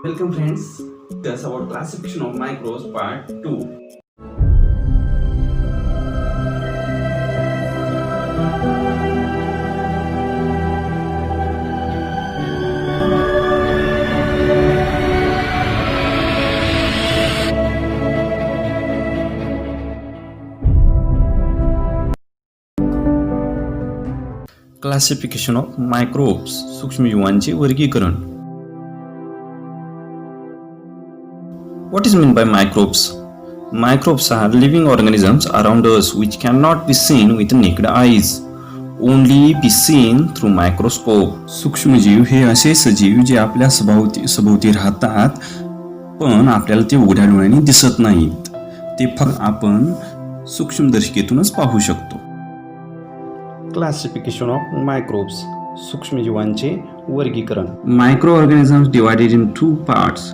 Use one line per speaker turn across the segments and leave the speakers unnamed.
Welcome friends, that's our classification of microbes part 2.
Classification of microbes सूक्ष्मजीवांचे वर्गीकरण. What is meant by microbes? Microbes are living organisms around us which cannot be seen with naked eyes, only be seen through microscope. सूक्ष्मजीव हे असे सजीव जे आपल्या सभोवती राहतात पण आपल्याला ते उघड्या डोळ्यांनी दिसत नाहीत. ते फक्त आपण सूक्ष्मदर्शिकेतूनच पाहू शकतो. क्लासिफिकेशन ऑफ मायक्रोब्स सूक्ष्मजीवांचे वर्गीकरण. Micro organisms divided in two parts,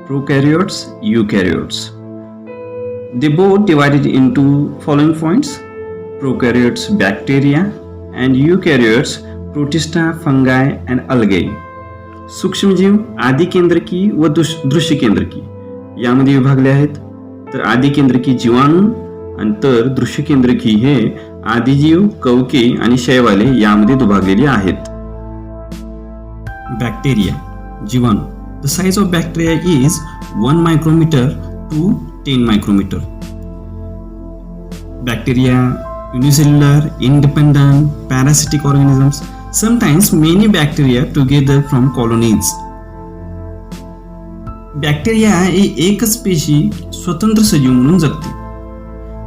prokaryotes, eukaryotes. They both divided into following points: prokaryotes bacteria and eukaryotes protista, fungi and algae. सूक्ष्मजीव आदिकेंद्रकी व दृश्यकेंद्रकी यामध्ये विभागले आहेत. तर आदिकेंद्रकी जीवाणू आणि तर दृश्यकेंद्रकी हे आदिजीव, कवके आणि शैवाले यामध्ये विभागलेले आहेत. बॅक्टेरिया जीवाणू. The size of bacteria is 1 micrometer to 10 micrometer. Bacteria unicellular, independent, parasitic organisms. Sometimes many bacteria together from colonies. Bacteria ही एकच पेशी स्वतंत्र सजीव म्हणून जगते.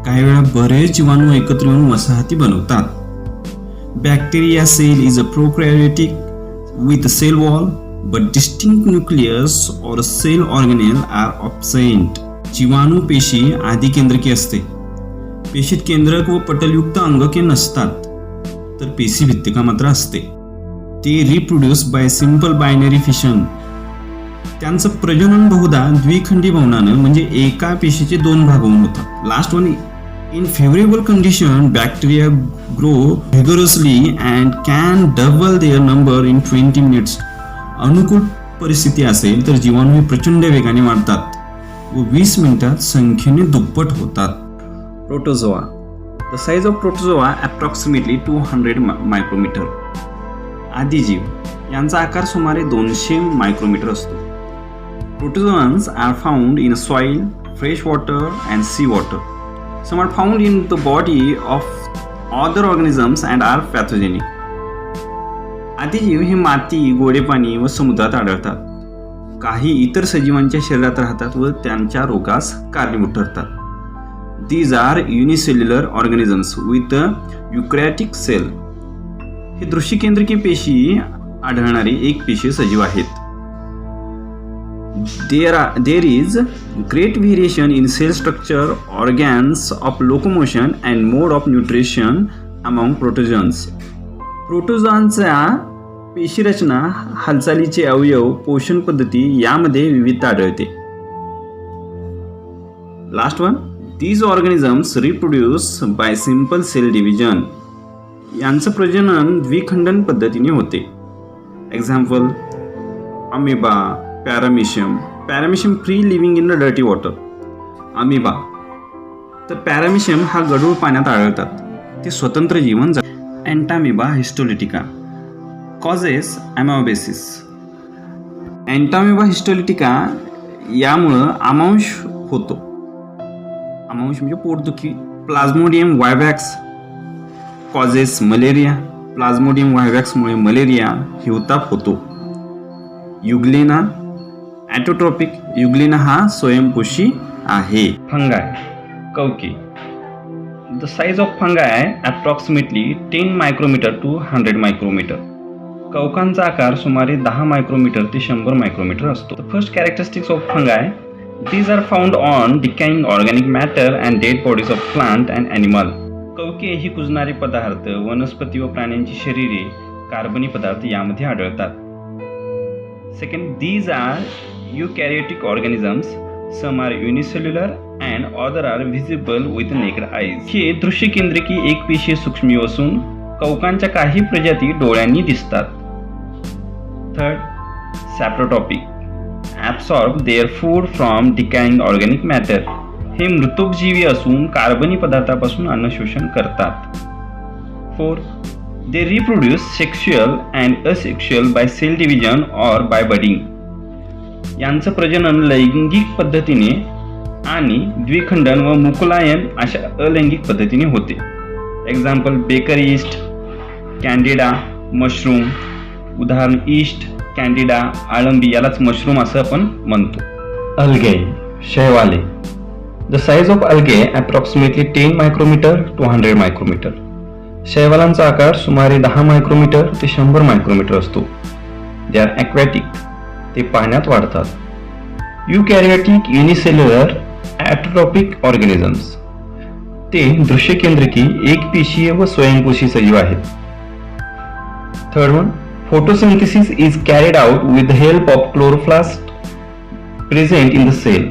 काही वेळा बरेच जीवाणू एकत्र येऊन वसाहती बनवतात. Bacteria cell is a prokaryotic with a cell wall but distinct nucleus or cell organelle are absent. जीवाणू पेशी आदिकेंद्रकी असते. पेशीत केंद्रक व पटलयुक्त अंगके नसतात, तर पेशी भित्तिका मात्र असते. ते reproduce by simple binary fission. त्यांचं प्रजनन बहुधा द्विखंडी भवनानं म्हणजे एका पेशीचे दोन भाग होऊन होतात. Last one in favorable condition bacteria grow vigorously and can double their number in 20 minutes. अनुकूल परिस्थिती असेल तर जीवाणू हे प्रचंड वेगाने वाढतात व 20 मिनिटात संख्येने दुप्पट होतात. Protozoa. The size of protozoa approximately 200 micrometre. आदिजीव यांचा आकार सुमारे 200 मायक्रोमीटर असतो. Protozoans are found in soil, fresh water and sea water. Some are found in the body of other organisms and are pathogenic. आदिजीव हे माती, गोडे पाणी व समुद्रात आढळतात. काही इतर सजीवांच्या शरीरात राहतात व त्यांच्या रोगास कारणीभूत ठरतात. These are unicellular organisms with a eukaryotic cell. हे दृश्यकेंद्रकी पेशी आढळणारे एक पेशीय सजीव आहेत. There is great variation in cell structure, organs of locomotion and mode of nutrition among protozoans. प्रोटोझोआंच्या पेशीरचना, हालचालीचे अवयव, पोषण पद्धती यामध्ये विविधता आढळते. Last one, these organisms reproduce by simple cell division. यांचं प्रजनन द्विखंडन पद्धतीने होते. Example amoeba, paramecium free living in the dirty water. Amoeba. तर पॅरामिशियम हा गढूळ पाण्यात आढळतात. ते स्वतंत्र जीवन जगतात. Entamoeba histolytica causes amoebiasis. Entamoeba histolytica यामुळं आमांश होतो. आमांश म्हणजे पोटदुखी. Plasmodium vivax causes malaria. प्लाझ्मोडियम वायवॅक्समुळे मलेरिया, हिवताप होतो. Euglena autotrophic. युग्लिना हा स्वयंपोषी आहे. फंगाय कवके. The size of fungi approximately 10 micrometre to 100 micrometre. कवकांचा आकार सुमारे 10 मायक्रोमीटर ते 100 मायक्रोमीटर असतो. The first characteristics of fungi. These are found on decaying organic matter and dead bodies of plant and animal. कवके ही कुजणारे पदार्थ, वनस्पती व प्राण्यांची शरीरे, कार्बनी पदार्थ यामध्ये आढळतात. Second, these are eukaryotic organisms. Some are unicellular and other are visible with naked eyes. हे दृश्यकेंद्रकी एकपेशीय सूक्ष्मजीव असून कवकांच्या काही प्रजाती डोळ्यांनी दिसतात. Third, saprotropic absorb their food from decaying organic matter. हे मृतोपजीवी असून कार्बनी पदार्थापासून अन्न शोषण करतात. 4. They reproduce sexual and asexual by cell division or by budding. यांचं प्रजनन लैंगिक पद्धतीने आणि द्विखंडन व मुकुलायन अशा अलैंगिक पद्धतीने होते. Example baker yeast, candida, mushroom. उदाहरण ईस्ट, कॅन्डिडा, आळंबी यालाच मशरूम असं आपण म्हणतो. अल्गे, शैवाले. The size of algae approximately 10 micrometre to 100 micrometre. शैवालांचा आकार सुमारे 10 मायक्रोमीटर ते 100 मायक्रोमीटर असतो. दे आर ॲक्वॅटिक, ते पाण्यात वाढतात. Eukaryotic unicellular autotrophic organisms. ते दृश्यकेंद्रकी, एकपेशीय व स्वयंपोषी सजीव आहेत. Third one, photosynthesis is carried out with the help of chloroplast present in the cell.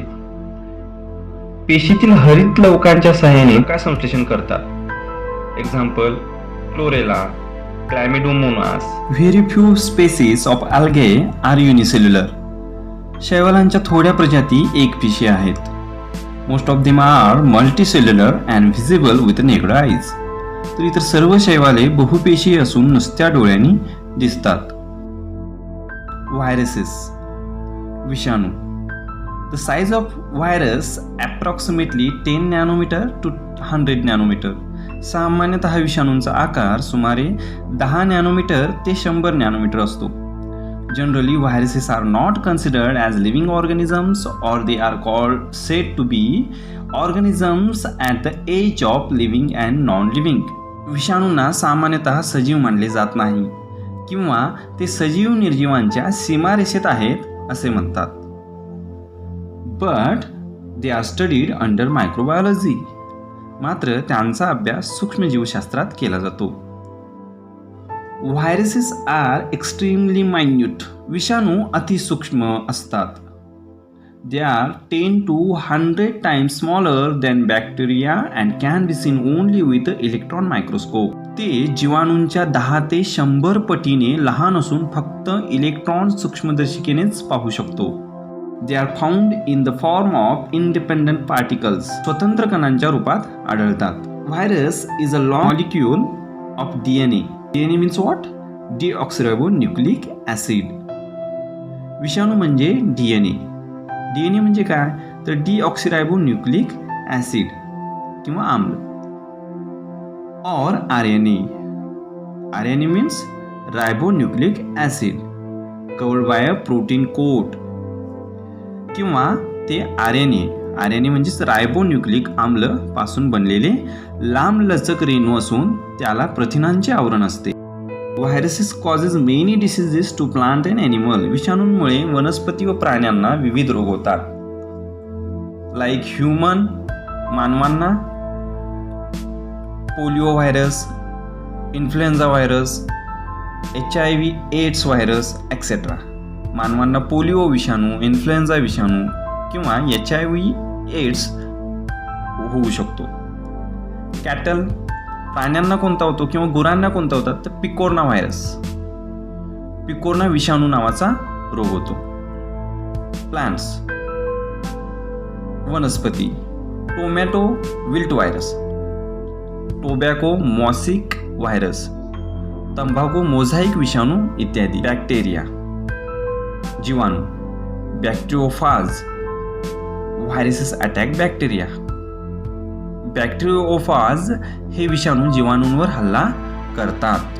पेशीतील हरित लवकांच्या सहाय्याने काय संश्लेषण करतात? Example chlorella, chlamydomonas. Very few species of algae are unicellular. शैवालांच्या थोड्या प्रजाती एकपेशीय आहेत. Most of them are multicellular and visible with naked eyes. तर इतर सर्व शैवाले बहुपेशीय असून नुसत्या डोळ्यांनी दिसतात. व्हायरसेस, विषाणू. The size of virus approximately 10 nanometre to 100 nanometre. सामान्यतः विषाणूंचा आकार सुमारे 10 नॅनोमीटर ते 100 नॅनोमीटर असतो. Generally viruses are not considered as living organisms or they are called said to be organisms at the edge of living and non living. विषाणूंना सामान्यतः सजीव मानले जात नाही किंवा ते सजीव निर्जीवांच्या सीमारेषेत आहेत असे म्हणतात. But they are studied under microbiology. मात्र त्यांचा अभ्यास सूक्ष्मजीवशास्त्रात केला जातो. Viruses are extremely minute. विषाणू अतिसूक्ष्म असतात. They are 10 to 100 times smaller than bacteria and can be seen only with electron microscope. ते जीवाणूंच्या 10 ते 100 पटीने लहान असून फक्त इलेक्ट्रॉन सूक्ष्मदर्शिकेनेच पाहू शकतो. They are found in the form of independent particles. स्वतंत्र कणांच्या रूपात आढळतात. Virus is a long molecule of DNA. DNA means what? Deoxyribonucleic acid. विषाणू म्हणजे DNA. DNA म्हणजे काय? तर deoxyribonucleic acid किंवा आम्ल. Or RNA. RNA means ribonucleic acid covered by a protein coat. किंवा ते RNA म्हणजेच रायबोन्यूक्लिक आम्ल पासून बनलेले लांब लचक रेणू असून त्याला प्रथिनांचे आवरण असते. Viruses causes many diseases to plant and animal. विषाणूंमुळे वनस्पती व प्राण्यांना विविध रोग होतात. लाईक ह्युमन, मानवांना polio virus, influenza virus, HIV AIDS virus etcetera. मानवांना पोलिओ विषाणू, इन्फ्लुएन्झा विषाणू किंवा HIV एड्स होऊ शकतो. कॅटल, प्राण्यांना कोणता होतो किंवा गुरांना कोणता होतात तर पिकोर्ना व्हायरस, पिकोर्ना विषाणू नावाचा रोग होतो. प्लांट्स, वनस्पती, tomato wilt virus, tobacco mosaic virus, तंबाखू मोझाईक विषाणू इत्यादी. बॅक्टेरिया, जीवाणू, bacteriophage. Viruses attack bacteria. Bacteriophage हे विषाणू जीवाणूंवर हल्ला करतात.